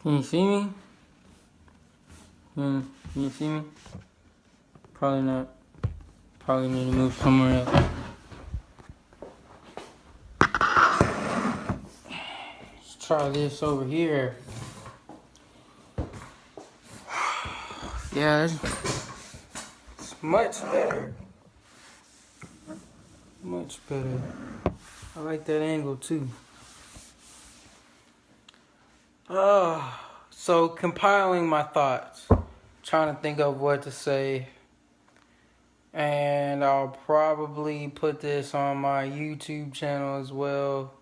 Can you see me? Can you see me? Probably not. Probably need to move somewhere else. Let's try this over here. Yeah, it's much better. Much better. I like that angle too. So compiling my thoughts, trying to think of what to say, and I'll probably put this on my YouTube channel as well.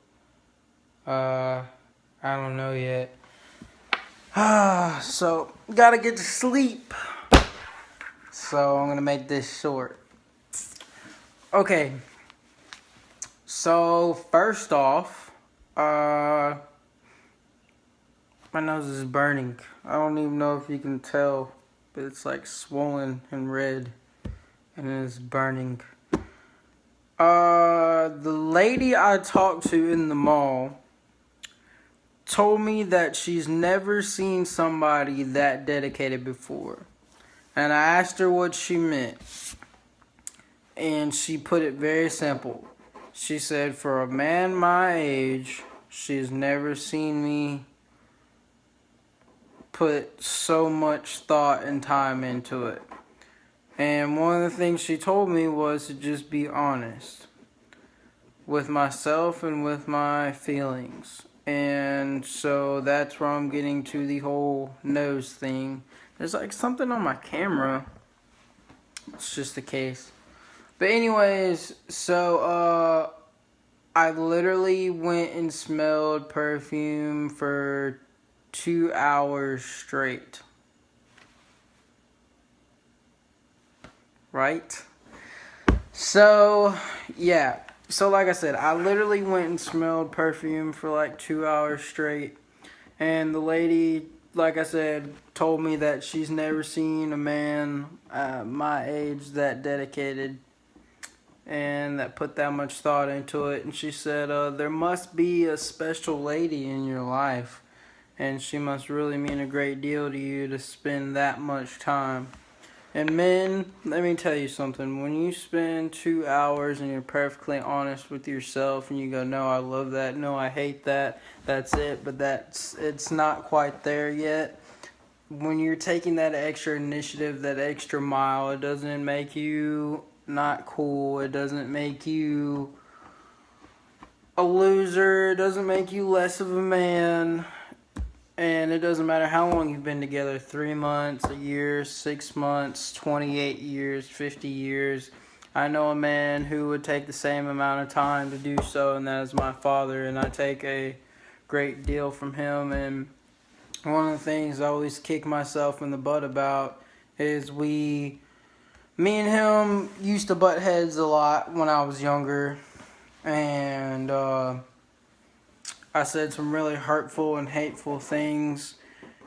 I don't know yet. So gotta get to sleep. So I'm gonna make this short. Okay. So first off, my nose is burning. I don't even know if you can tell, but it's like swollen and red, and it's burning. The lady I talked to in the mall told me that she's never seen somebody that dedicated before. And I asked her what she meant. And she put it very simple. She said, for a man my age, she's never seen me put so much thought and time into it. And one of the things she told me was to just be honest with myself and with my feelings. And so that's where I'm getting to the whole nose thing. There's like something on my camera. It's just the case. But anyways, so I literally went and smelled perfume for 2 hours straight. Right? So, yeah. So like I said, I literally went and smelled perfume for like 2 hours straight. And the lady, like I said, told me that she's never seen a man my age that dedicated and that put that much thought into it. And she said, there must be a special lady in your life, and she must really mean a great deal to you to spend that much time. And men, let me tell you something. When you spend 2 hours and you're perfectly honest with yourself and you go, no, I love that, no, I hate that, that's it, but it's not quite there yet. When you're taking that extra initiative, that extra mile, it doesn't make you not cool. It doesn't make you a loser. It doesn't make you less of a man. And it doesn't matter how long you've been together, 3 months, a year, 6 months, 28 years, 50 years. I know a man who would take the same amount of time to do so, and that is my father, and I take a great deal from him. And one of the things I always kick myself in the butt about is me and him used to butt heads a lot when I was younger, and I said some really hurtful and hateful things,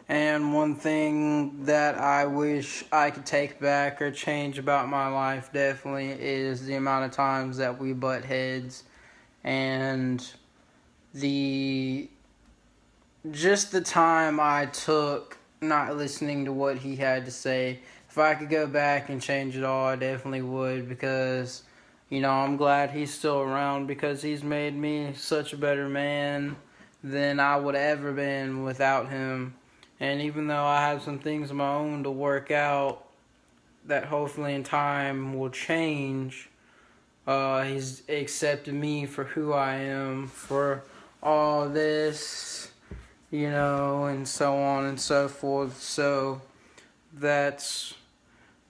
and one thing that I wish I could take back or change about my life definitely is the amount of times that we butt heads, and just the time I took not listening to what he had to say. If I could go back and change it all, I definitely would, because I'm glad he's still around, because he's made me such a better man than I would have ever been without him. And even though I have some things of my own to work out that hopefully in time will change, he's accepted me for who I am, for all this, and so on and so forth. So that's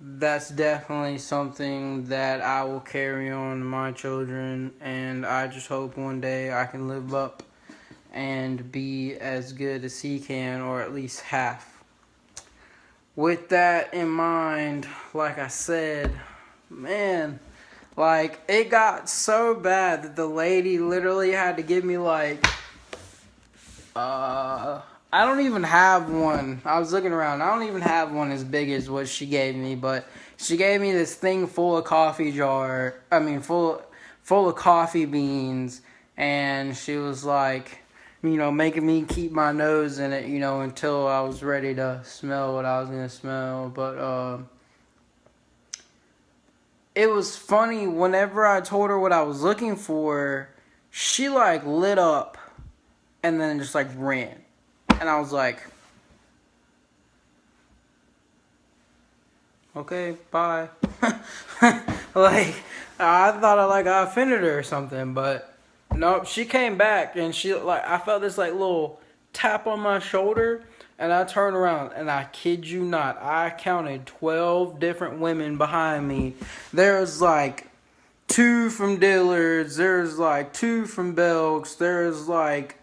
definitely something that I will carry on to my children, and I just hope one day I can live up and be as good as he can, or at least half. With that in mind, like I said, man, like, it got so bad that the lady literally had to give me I don't even have one. I was looking around. I don't even have one as big as what she gave me, but she gave me this thing full of full of coffee beans, and she was like, making me keep my nose in it, until I was ready to smell what I was going to smell. But it was funny, whenever I told her what I was looking for, she like lit up and then just like ran. And I was like, okay, bye. Like, I thought I offended her or something, but nope, she came back and I felt this like little tap on my shoulder, and I turned around, and I kid you not, I counted 12 different women behind me. There's like 2 from Dillard's, there's like 2 from Belk's, there's like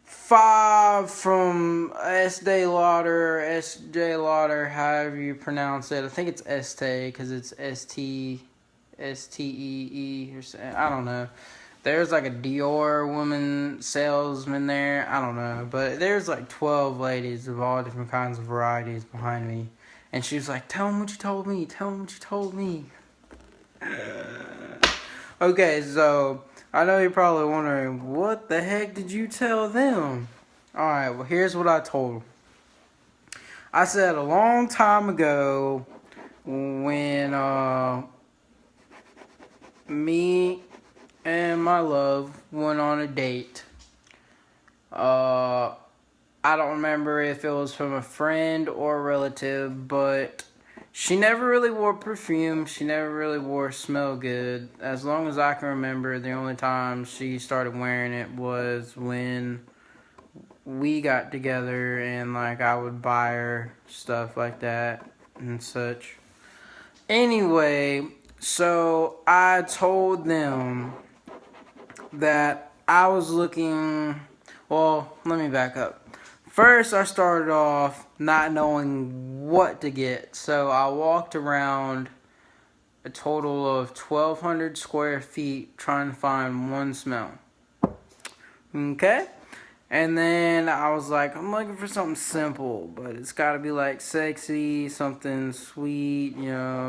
5 from Estee Lauder, SJ Lauder, however you pronounce it. I think it's Estee because it's STEE or something. I don't know. There's like a Dior woman salesman there. I don't know. But there's like 12 ladies of all different kinds of varieties behind me. And she was like, tell them what you told me. Tell them what you told me. Okay, so I know you're probably wondering, what the heck did you tell them? Alright, well, here's what I told them. I said a long time ago, when me and my love went on a date, I don't remember if it was from a friend or a relative, but she never really wore perfume. She never really wore smell good. As long as I can remember, the only time she started wearing it was when we got together, and like I would buy her stuff like that and such. Anyway, so I told them that I was looking. Well, let me back up. First, I started off not knowing what to get, so I walked around a total of 1,200 square feet trying to find one smell. Okay? And then I was like, I'm looking for something simple, but it's got to be like sexy, something sweet,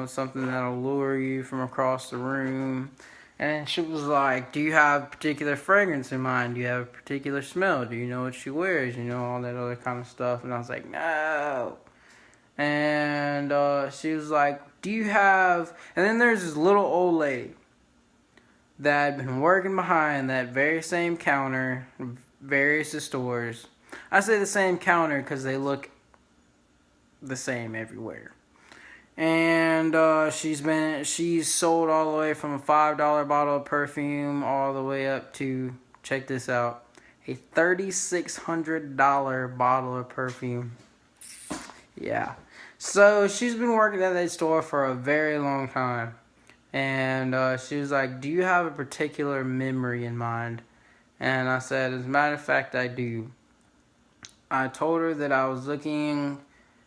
something that'll lure you from across the room. And she was like, do you have a particular fragrance in mind? Do you have a particular smell? Do you know what she wears? All that other kind of stuff. And I was like, no. And she was like, do you have... And then there's this little old lady that had been working behind that very same counter, various stores. I say the same counter because they look the same everywhere. And she's sold all the way from a $5 bottle of perfume all the way up to, check this out, a $3,600 bottle of perfume. Yeah. So she's been working at that store for a very long time. And she was like, do you have a particular memory in mind? And I said, as a matter of fact, I do. I told her that I was looking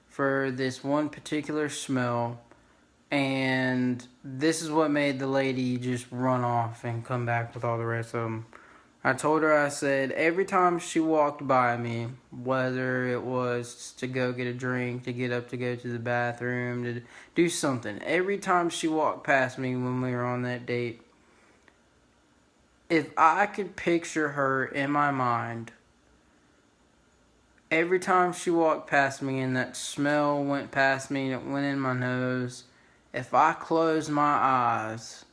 for this one particular smell, and this is what made the lady just run off and come back with all the rest of them. I told her, I said, every time she walked by me, whether it was to go get a drink, to get up to go to the bathroom, to do something, every time she walked past me when we were on that date, if I could picture her in my mind, every time she walked past me and that smell went past me and it went in my nose, if I closed my eyes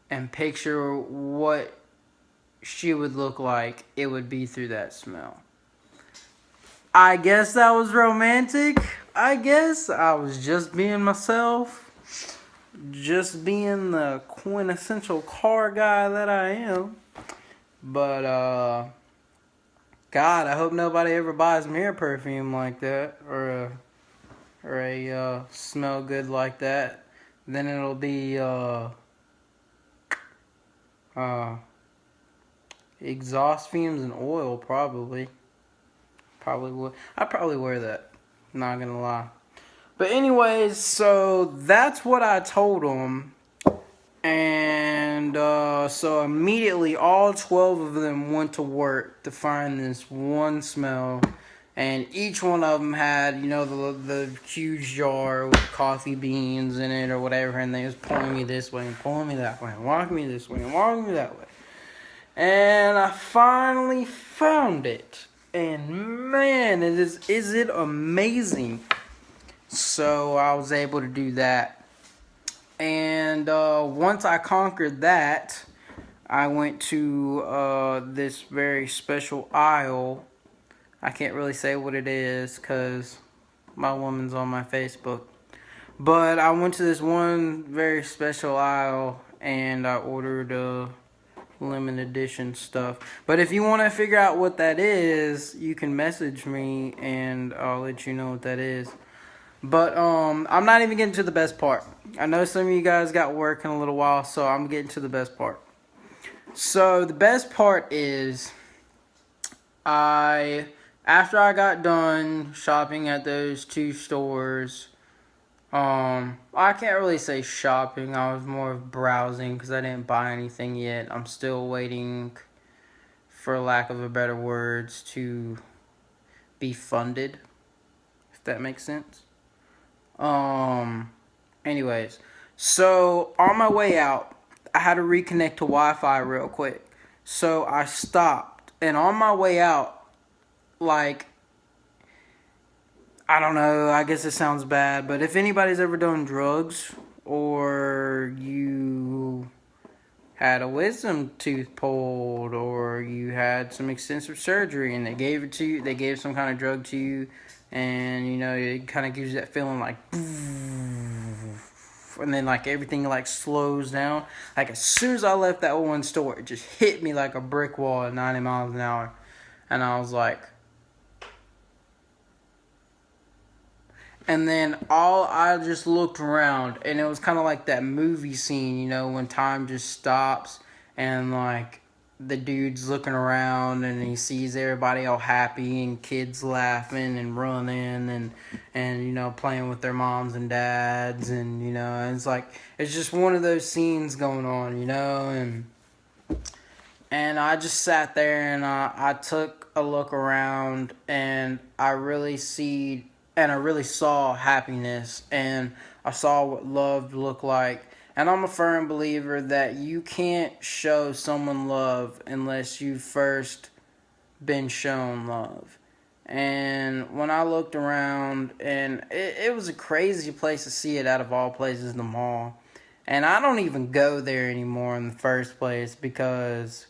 and picture what she would look like, it would be through that smell. I guess that was romantic. I guess I was just being myself. Just being the quintessential car guy that I am. But, God, I hope nobody ever buys me a perfume like that, or a smell good like that. Then it'll be exhaust fumes and oil, probably. Probably would. I'd probably wear that. Not gonna lie. But anyways, so that's what I told them. And so immediately all 12 of them went to work to find this one smell. And each one of them had, the huge jar with coffee beans in it or whatever. And they was pulling me this way and pulling me that way and walking me this way and walking me that way. And I finally found it. And man, is it amazing. So I was able to do that. And once I conquered that, I went to this very special aisle. I can't really say what it is because my woman's on my Facebook. But I went to this one very special aisle and I ordered limited edition stuff. But if you want to figure out what that is, you can message me and I'll let you know what that is. But I'm not even getting to the best part. I know some of you guys got work in a little while, so I'm getting to the best part. So the best part is after I got done shopping at those two stores, I can't really say shopping. I was more of browsing because I didn't buy anything yet. I'm still waiting, for lack of a better words, to be funded, if that makes sense. Anyways, so on my way out, I had to reconnect to Wi-Fi real quick. So I stopped, and on my way out, like, I don't know, I guess it sounds bad, but if anybody's ever done drugs or you had a wisdom tooth pulled or you had some extensive surgery and they gave it to you, they gave some kind of drug to you, and you know, it kind of gives you that feeling like, and then like everything like slows down. Like as soon as I left that one store, it just hit me like a brick wall at 90 miles an hour. And I was like, and then I just looked around, and it was kind of like that movie scene, you know, when time just stops, and like the dude's looking around, and he sees everybody all happy, and kids laughing and running, and you know, playing with their moms and dads, and you know, and it's like it's just one of those scenes going on, you know, and I just sat there and I took a look around, and I really saw happiness, and I saw what love looked like. And I'm a firm believer that you can't show someone love unless you've first been shown love. And when I looked around, and it was a crazy place to see it, out of all places, the mall. And I don't even go there anymore in the first place because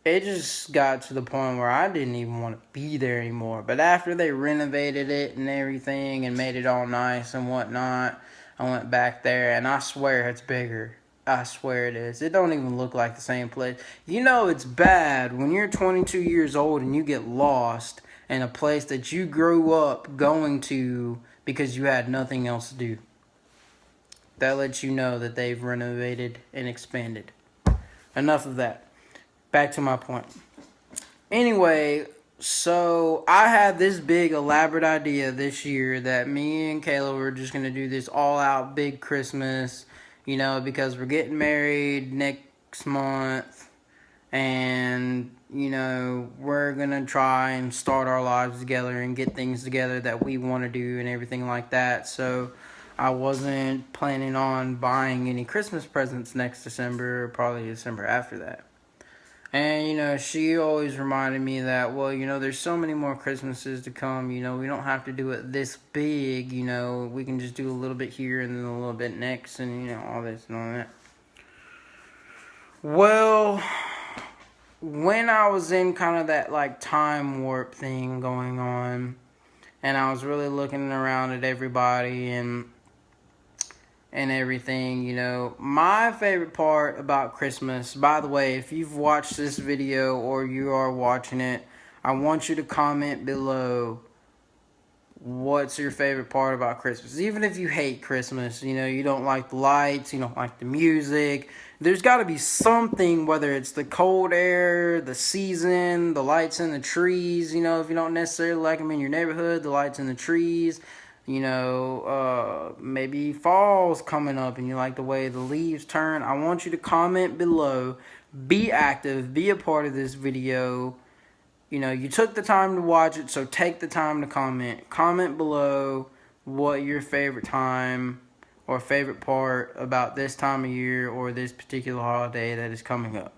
it just got to the point where I didn't even want to be there anymore. But after they renovated it and everything and made it all nice and whatnot, I went back there, and I swear it's bigger. I swear it is. It don't even look like the same place. You know it's bad when you're 22 years old and you get lost in a place that you grew up going to because you had nothing else to do. That lets you know that they've renovated and expanded. Enough of that. Back to my point. Anyway, so I had this big elaborate idea this year that me and Kayla were just going to do this all-out big Christmas, you know, because we're getting married next month, and, you know, we're going to try and start our lives together and get things together that we want to do and everything like that. So I wasn't planning on buying any Christmas presents next December, or probably December after that. And, you know, she always reminded me that, well, you know, there's so many more Christmases to come, you know, we don't have to do it this big, you know, we can just do a little bit here and then a little bit next, and, you know, all this and all that. Well, when I was in kind of that, like, time warp thing going on, and I was really looking around at everybody and everything, you know, my favorite part about Christmas, by the way, if you've watched this video or you are watching it, I want you to comment below what's your favorite part about Christmas. Even if you hate Christmas, you know, you don't like the lights, you don't like the music, there's got to be something, whether it's the cold air, the season, the lights in the trees, you know, if you don't necessarily like them in your neighborhood, the lights in the trees. You know, maybe fall's coming up and you like the way the leaves turn. I want you to comment below. Be active. Be a part of this video. You know, you took the time to watch it, so take the time to comment. Comment below what your favorite time or favorite part about this time of year or this particular holiday that is coming up.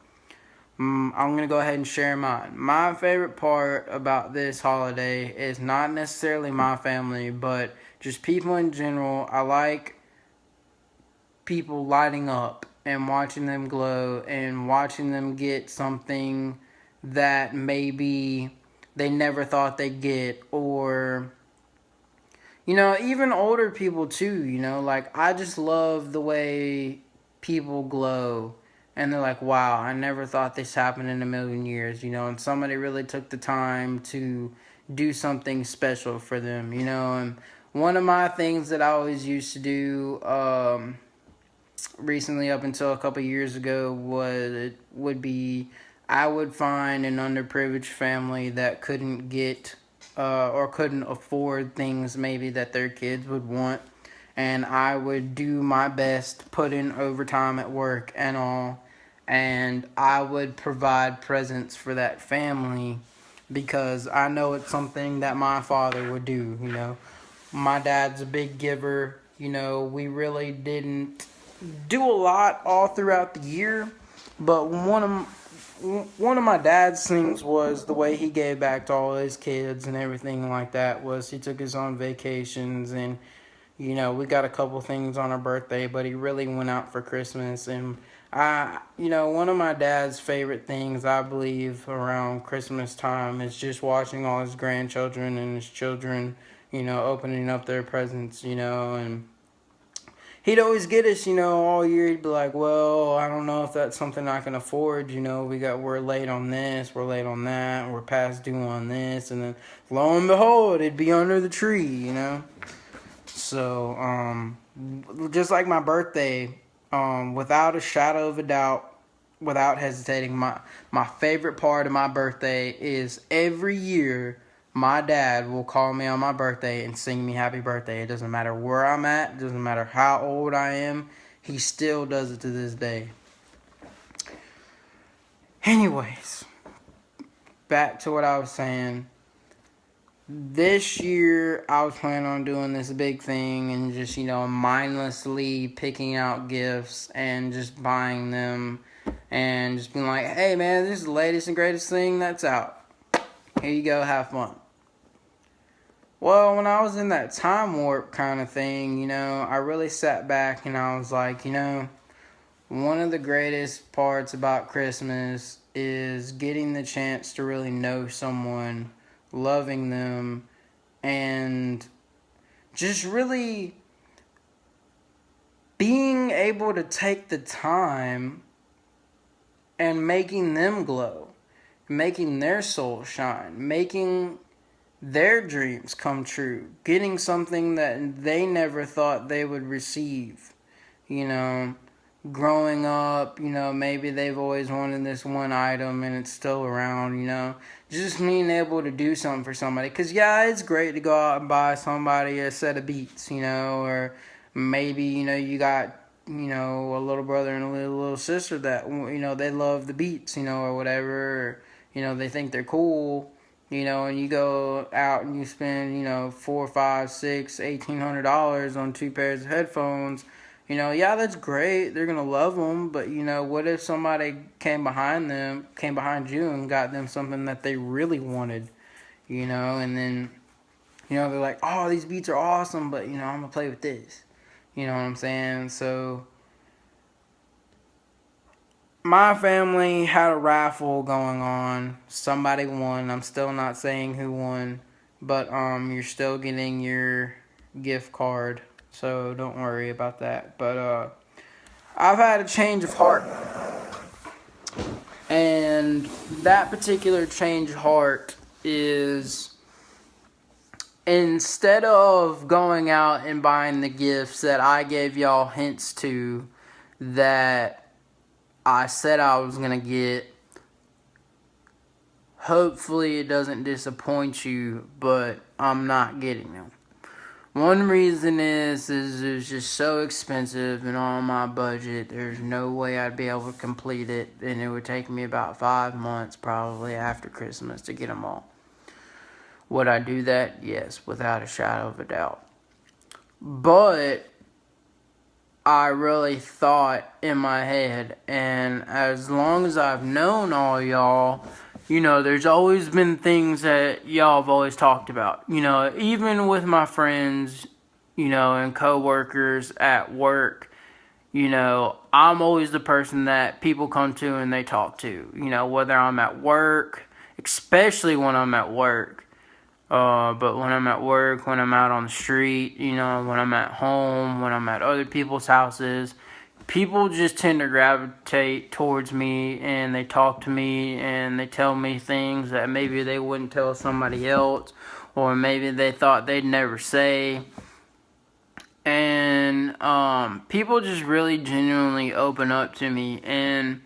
I'm going to go ahead and share mine. My favorite part about this holiday is not necessarily my family, but just people in general. I like people lighting up and watching them glow and watching them get something that maybe they never thought they'd get, or even older people too, like I just love the way people glow and they're like, wow, I never thought this happened in a million years, and somebody really took the time to do something special for them, and one of my things that I always used to do, recently up until a couple years ago, would be I would find an underprivileged family that couldn't get or couldn't afford things maybe that their kids would want, and I would do my best, put in overtime at work and all, and I would provide presents for that family because I know it's something that my father would do. My dad's a big giver. We really didn't do a lot all throughout the year, but one of my dad's things was the way he gave back to all his kids and everything like that. Was he took us on vacations, and we got a couple things on our birthday, but he really went out for Christmas. And one of my dad's favorite things, I believe, around Christmas time is just watching all his grandchildren and his children, opening up their presents, and he'd always get us, all year. He'd be like, well, I don't know if that's something I can afford. We're late on this, we're late on that, we're past due on this. And then lo and behold, it'd be under the tree. So, just like my birthday, without a shadow of a doubt, without hesitating, my favorite part of my birthday is every year my dad will call me on my birthday and sing me happy birthday. It doesn't matter where I'm at. It doesn't matter how old I am. He still does it to this day. Anyways, back to what I was saying. This year, I was planning on doing this big thing and just, mindlessly picking out gifts and just buying them and just being like, hey, man, this is the latest and greatest thing that's out. Here you go, have fun. Well, when I was in that time warp kind of thing, I really sat back and I was like, one of the greatest parts about Christmas is getting the chance to really know someone, loving them, and just really being able to take the time and making them glow, making their soul shine, making their dreams come true, getting something that they never thought they would receive. Growing up, maybe they've always wanted this one item and it's still around, just being able to do something for somebody. Because, yeah, it's great to go out and buy somebody a set of Beats, or maybe, you got, a little brother and a little sister that, they love the Beats, or whatever, or, they think they're cool. And you go out and you spend, $4, $5, $6, $1,800 on 2 pairs of headphones. Yeah, that's great. They're gonna love them. But what if somebody came behind you and got them something that they really wanted, and then, they're like, oh, these Beats are awesome, but I'm gonna play with this. You know what I'm saying? So my family had a raffle going on. Somebody won. I'm still not saying who won, but you're still getting your gift card, so don't worry about that. But I've had a change of heart, and that particular change of heart is, instead of going out and buying the gifts that I gave y'all hints to, that I said I was going to get, hopefully it doesn't disappoint you, but I'm not getting them. One reason is it was just so expensive and on my budget. There's no way I'd be able to complete it, and it would take me about 5 months probably after Christmas to get them all. Would I do that? Yes, without a shadow of a doubt. But I really thought in my head. And as long as I've known all y'all, there's always been things that y'all have always talked about. Even with my friends, and coworkers at work, I'm always the person that people come to and they talk to. Whether I'm at work, especially when I'm at work. But when I'm at work, when I'm out on the street, when I'm at home, when I'm at other people's houses, people just tend to gravitate towards me and they talk to me and they tell me things that maybe they wouldn't tell somebody else or maybe they thought they'd never say. And people just really genuinely open up to me, and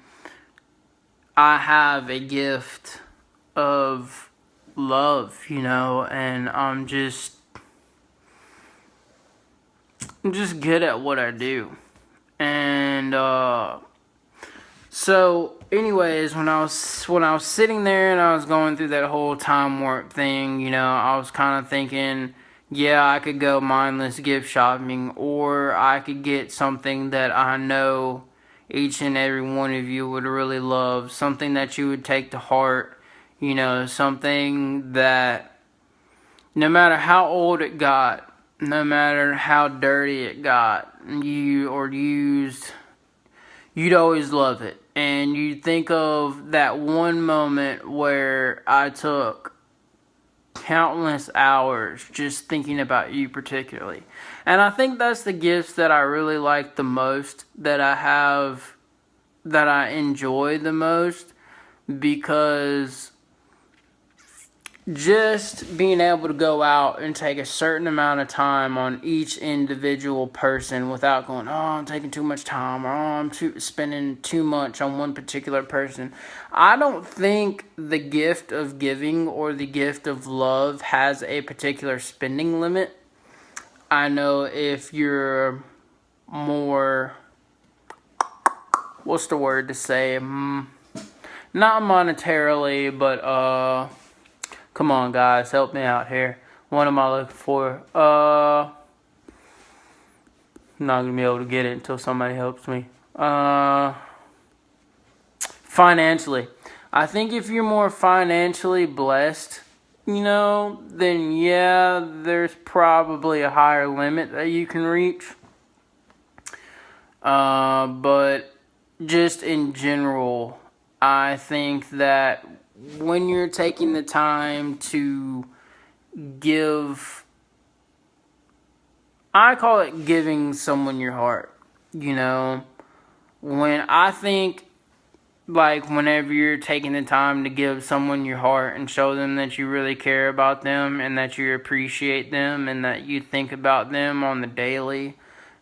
I have a gift of love, and I'm just good at what I do. And so anyways, when I was sitting there and I was going through that whole time warp thing, I was kind of thinking, yeah, I could go mindless gift shopping, or I could get something that I know each and every one of you would really love, something that you would take to heart. Something that no matter how old it got, no matter how dirty it got, you or used, you'd always love it. And you'd think of that one moment where I took countless hours just thinking about you particularly. And I think that's the gifts that I really like the most, that I have, that I enjoy the most, because just being able to go out and take a certain amount of time on each individual person without going, oh, I'm taking too much time, or oh, I'm spending too much on one particular person. I don't think the gift of giving or the gift of love has a particular spending limit. I know if you're more, what's the word to say? Not monetarily, but come on, guys, help me out here. What am I looking for? I'm not going to be able to get it until somebody helps me. Financially. I think if you're more financially blessed, then yeah, there's probably a higher limit that you can reach. But just in general, I think that when you're taking the time to give, I call it giving someone your heart. When I think, like, whenever you're taking the time to give someone your heart and show them that you really care about them and that you appreciate them and that you think about them on the daily,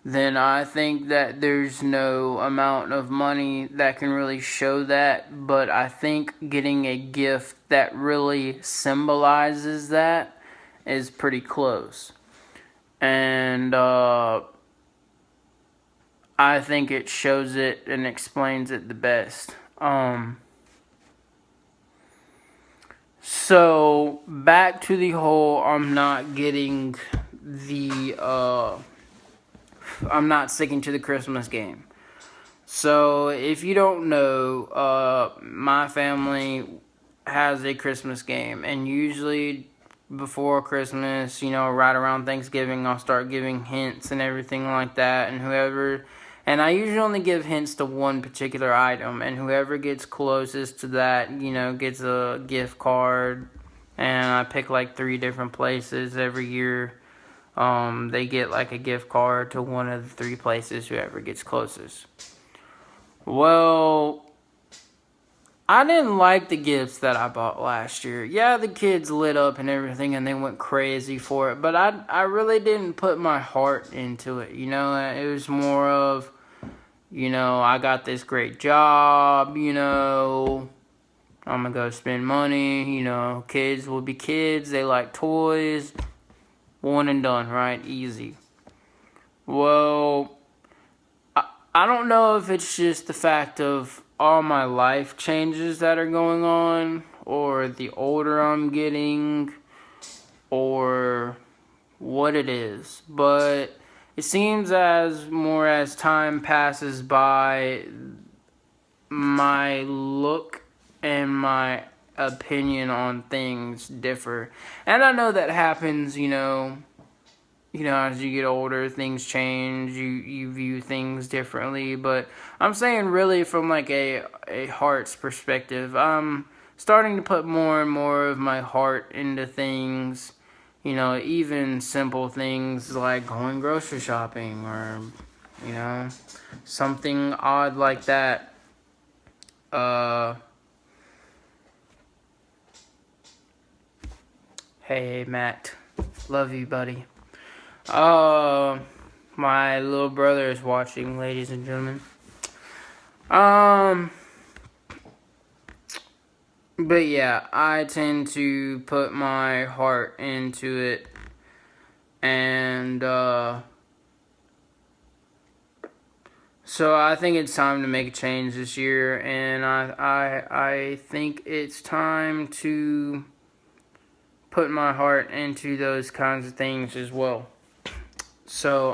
then I think that there's no amount of money that can really show that. But I think getting a gift that really symbolizes that is pretty close. And I think it shows it and explains it the best. So back to the whole, I'm not sticking to the Christmas game. So if you don't know, my family has a Christmas game, and usually before Christmas, right around Thanksgiving, I'll start giving hints and everything like that, and I usually only give hints to one particular item, and whoever gets closest to that, gets a gift card, and I pick like 3 different places every year. They get like a gift card to one of the 3 places, whoever gets closest. Well, I didn't like the gifts that I bought last year. Yeah, the kids lit up and everything and they went crazy for it, but I really didn't put my heart into it. It was more of, I got this great job, I'm gonna go spend money, kids will be kids, they like toys. One and done, right? Easy. Well, I don't know if it's just the fact of all my life changes that are going on, or the older I'm getting, or what it is. But it seems as more as time passes by, my look and my opinion on things differ. And I know that happens, as you get older, things change, you view things differently, but I'm saying really from like a heart's perspective. I'm starting to put more and more of my heart into things, even simple things like going grocery shopping or, something odd like that. Hey, Matt. Love you, buddy. My little brother is watching, ladies and gentlemen. But yeah, I tend to put my heart into it, and, so I think it's time to make a change this year, and I think it's time to put my heart into those kinds of things as well. So,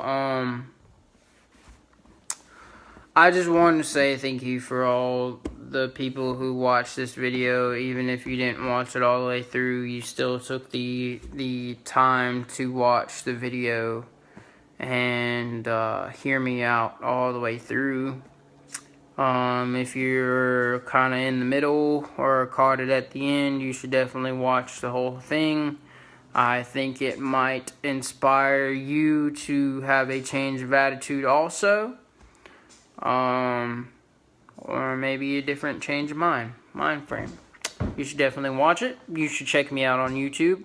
I just wanted to say thank you for all the people who watched this video. Even if you didn't watch it all the way through, you still took the time to watch the video and hear me out all the way through. If you're kind of in the middle or caught it at the end, you should definitely watch the whole thing. I think it might inspire you to have a change of attitude also. Or maybe a different change of mind frame. You should definitely watch it. You should check me out on YouTube.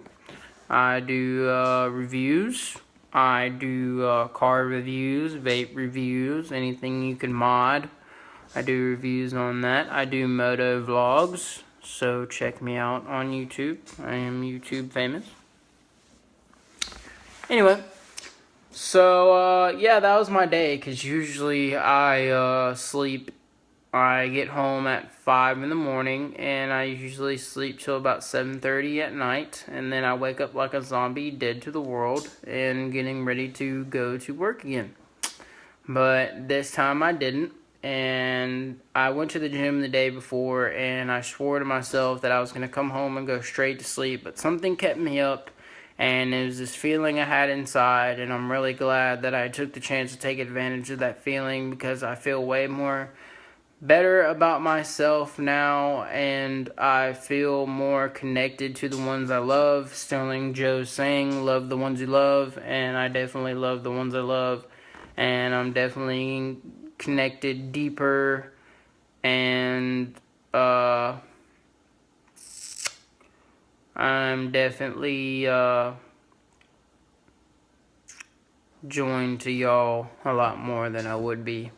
I do reviews. I do car reviews, vape reviews, anything you can mod. I do reviews on that. I do moto vlogs, so check me out on YouTube. I am YouTube famous. Anyway, so yeah, that was my day, because usually I I get home at 5 in the morning, and I usually sleep till about 7:30 at night, and then I wake up like a zombie, dead to the world, and getting ready to go to work again. But this time I didn't, and I went to the gym the day before, and I swore to myself that I was going to come home and go straight to sleep, but something kept me up, and it was this feeling I had inside, and I'm really glad that I took the chance to take advantage of that feeling, because I feel way more better about myself now, and I feel more connected to the ones I love. Sterling Joe's saying, love the ones you love, and I definitely love the ones I love, and I'm definitely connected deeper, and I'm definitely joined to y'all a lot more than I would be.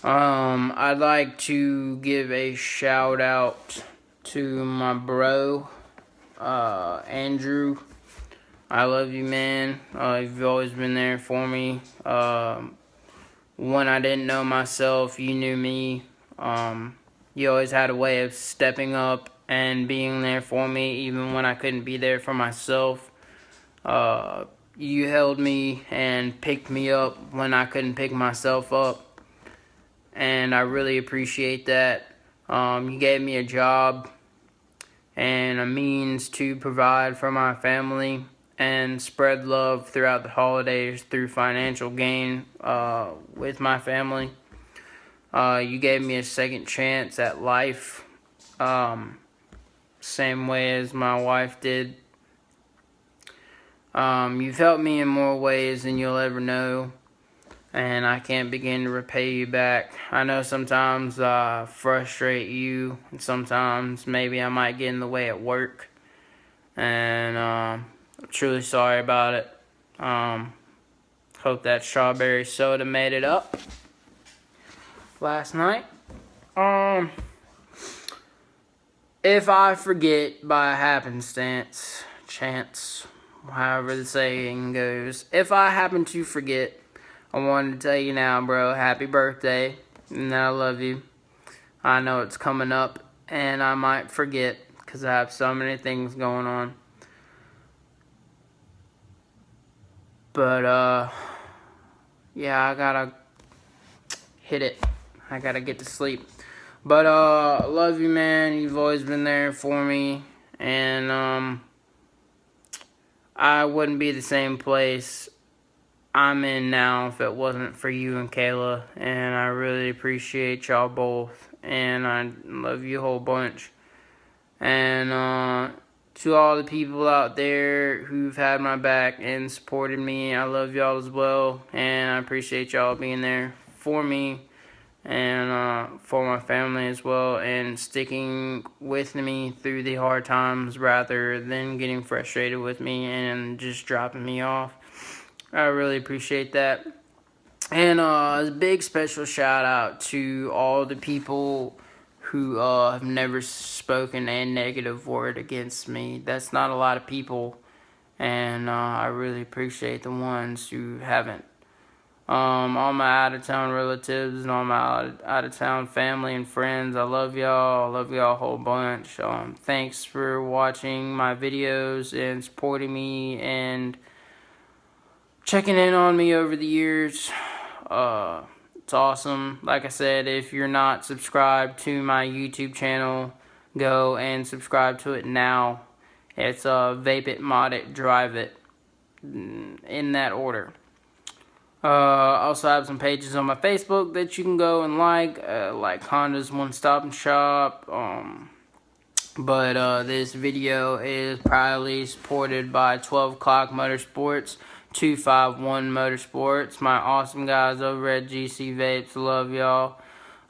I'd like to give a shout out to my bro, Andrew. I love you, man. You've always been there for me. When I didn't know myself, you knew me. You always had a way of stepping up and being there for me, even when I couldn't be there for myself. You held me and picked me up when I couldn't pick myself up, and I really appreciate that. You gave me a job and a means to provide for my family and spread love throughout the holidays through financial gain with my family. You gave me a second chance at life, same way as my wife did. You've helped me in more ways than you'll ever know, and I can't begin to repay you back. I know sometimes I frustrate you, and sometimes maybe I might get in the way at work, and I'm truly sorry about it. Hope that strawberry soda made it up last night. If I forget by happenstance, chance, however the saying goes, if I happen to forget, I wanted to tell you now, bro, happy birthday, and that I love you. I know it's coming up, and I might forget, because I have so many things going on. But, yeah, I gotta hit it. I gotta get to sleep. But love you, man. You've always been there for me, and I wouldn't be the same place I'm in now if it wasn't for you and Kayla, and I really appreciate y'all both, and I love you a whole bunch. And to all the people out there who've had my back and supported me, I love y'all as well, and I appreciate y'all being there for me and for my family as well, and sticking with me through the hard times rather than getting frustrated with me and just dropping me off. I really appreciate that. And a big special shout out to all the people who have never spoken a negative word against me. That's not a lot of people, and I really appreciate the ones who haven't. All my out-of-town relatives and all my out-of-town family and friends, I love y'all. I love y'all a whole bunch. Thanks for watching my videos and supporting me and checking in on me over the years. It's awesome. Like I said, if you're not subscribed to my YouTube channel, go and subscribe to it now. It's Vape It, Mod It, Drive It, in that order. Also have some pages on my Facebook that you can go and like Honda's One Stop Shop. But this video is proudly supported by 12 O'Clock Motorsports, 251 Motorsports, my awesome guys over at GC Vapes. Love y'all.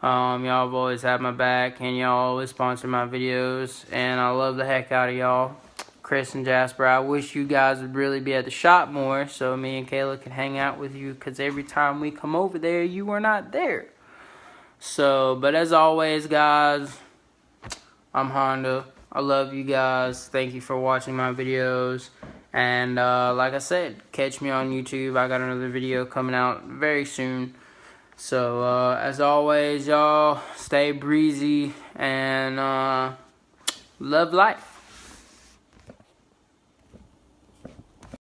Y'all have always had my back, and y'all always sponsor my videos, and I love the heck out of y'all. Chris and Jasper, I wish you guys would really be at the shop more so me and Kayla can hang out with you, because every time we come over there, you are not there. So, but as always, guys, I'm Honda. I love you guys. Thank you for watching my videos. And like I said, catch me on YouTube. I got another video coming out very soon. So, as always, y'all, stay breezy and love life.